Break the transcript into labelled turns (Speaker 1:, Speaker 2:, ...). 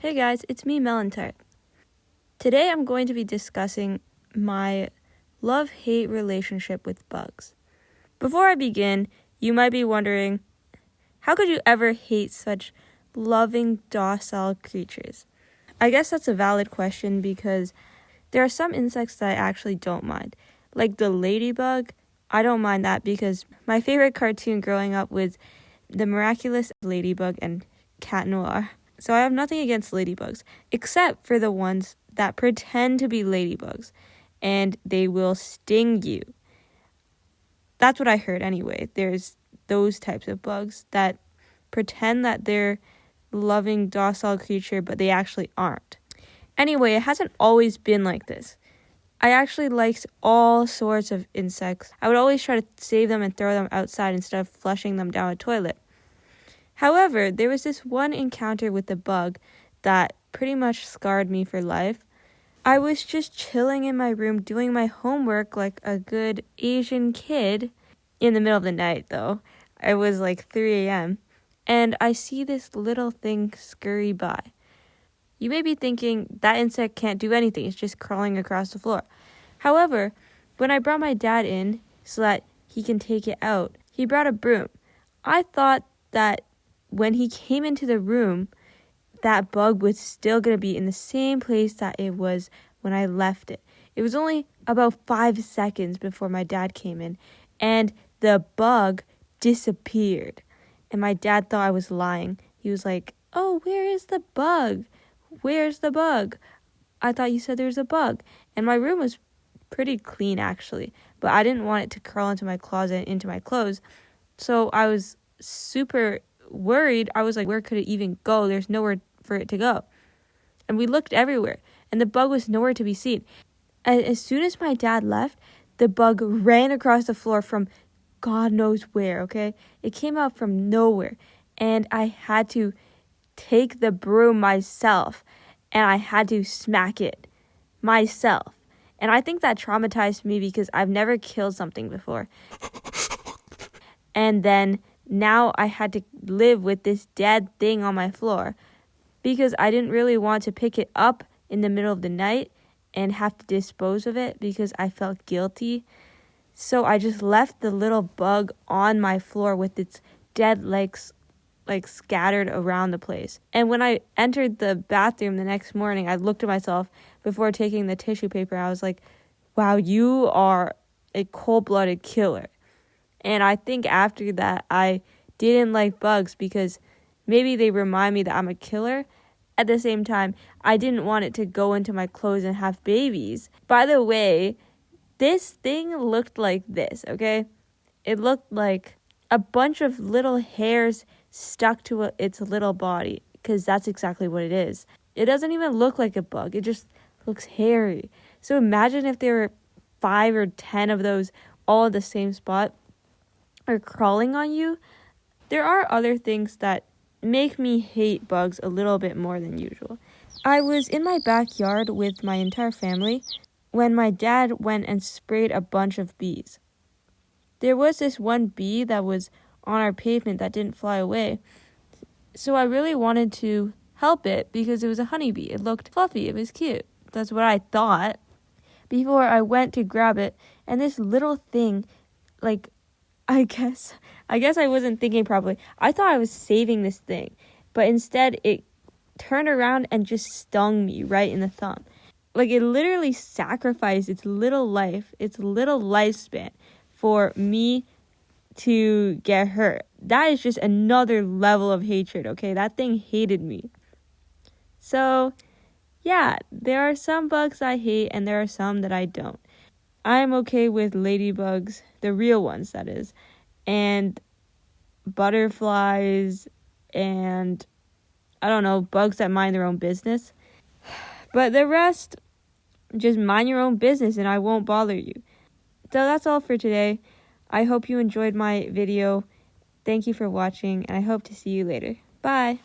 Speaker 1: Hey guys, it's me, Melantart. Today I'm going to be discussing my love-hate relationship with bugs. Before I begin, you might be wondering, how could you ever hate such loving, docile creatures? I guess that's a valid question because there are some insects that I actually don't mind. Like the ladybug, I don't mind that because my favorite cartoon growing up was The Miraculous Ladybug and Cat Noir. So I have nothing against ladybugs, except for the ones that pretend to be ladybugs, and they will sting you. That's what I heard anyway. There's those types of bugs that pretend that they're loving, docile creature, but they actually aren't. Anyway, it hasn't always been like this. I actually liked all sorts of insects. I would always try to save them and throw them outside instead of flushing them down a toilet. However, there was this one encounter with the bug that pretty much scarred me for life. I was just chilling in my room doing my homework like a good Asian kid in the middle of the night, though. It was like 3 a.m. And I see this little thing scurry by. You may be thinking that insect can't do anything. It's just crawling across the floor. However, when I brought my dad in so that he can take it out, he brought a broom. I thought that when he came into the room, that bug was still going to be in the same place that it was when I left it. It was only about 5 seconds before my dad came in, and the bug disappeared. And my dad thought I was lying. He was like, "Oh, where is the bug? Where's the bug? I thought you said there was a bug." And my room was pretty clean, actually, but I didn't want it to crawl into my closet and into my clothes. So I was super worried. I was like, where could it even go? There's nowhere for it to go. And we looked everywhere, and the bug was nowhere to be seen. As soon as my dad left, the bug ran across the floor from God knows where, okay? It came out from nowhere, and I had to take the broom myself, and I had to smack it myself. And I think that traumatized me because I've never killed something before. And then now I had to live with this dead thing on my floor because I didn't really want to pick it up in the middle of the night and have to dispose of it because I felt guilty. So I just left the little bug on my floor with its dead legs like scattered around the place. And when I entered the bathroom the next morning, I looked at myself before taking the tissue paper. I was like, wow, you are a cold-blooded killer. And I think after that, I didn't like bugs because maybe they remind me that I'm a killer. At the same time, I didn't want it to go into my clothes and have babies. By the way, this thing looked like this, okay? It looked like a bunch of little hairs stuck to its little body, because that's exactly what it is. It doesn't even look like a bug. It just looks hairy. So imagine if there were 5 or 10 of those all in the same spot or crawling on you. There are other things that make me hate bugs a little bit more than usual. I was in my backyard with my entire family when my dad went and sprayed a bunch of bees. There was this one bee that was on our pavement that didn't fly away. So I really wanted to help it because it was a honeybee. It looked fluffy. It was cute. That's what I thought before I went to grab it. And this little thing, like, I guess I wasn't thinking properly. I thought I was saving this thing, but instead it turned around and just stung me right in the thumb. Like, it literally sacrificed its little life, its little lifespan for me to get hurt. That is just another level of hatred, okay? That thing hated me. So, yeah, there are some bugs I hate and there are some that I don't. I'm okay with ladybugs, the real ones, that is, and butterflies, and I don't know, bugs that mind their own business. But the rest, just mind your own business and I won't bother you. So that's all for today. I hope you enjoyed my video. Thank you for watching, and I hope to see you later. Bye!